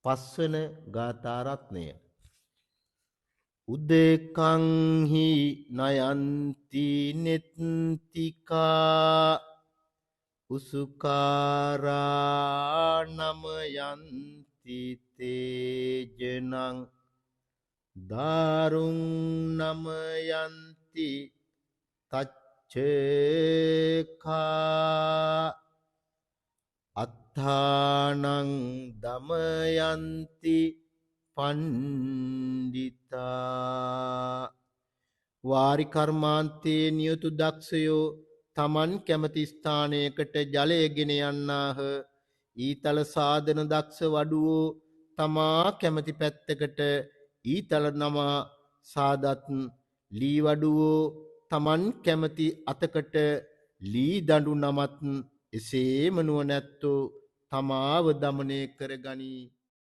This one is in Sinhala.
පස්වන ගාථා රත්නය. උදේකං හි නයන්ති නෙත්තිකා උසුකාරා නමයන්ති තේජනං දාරුං නමයන්ති තච්චේකා අත්ථානං දමයන්ති පණ්ඩිතා. වාරි කර්මාන්තයේ නියුතු දක්ෂයෝ තමන් කැමති ස්ථානයකට ජලය ගෙන යන්නාහ. ඊතල සාධන දක්ෂ වඩුවෝ තමා කැමති පැත්තකට ඊතල නමා සාදත් ලී වඩුවෝ තමන් කැමති අතකට ලී දඬු නමත් එසේම නුවණැත්තෝ තමාව දමනය කරගනී.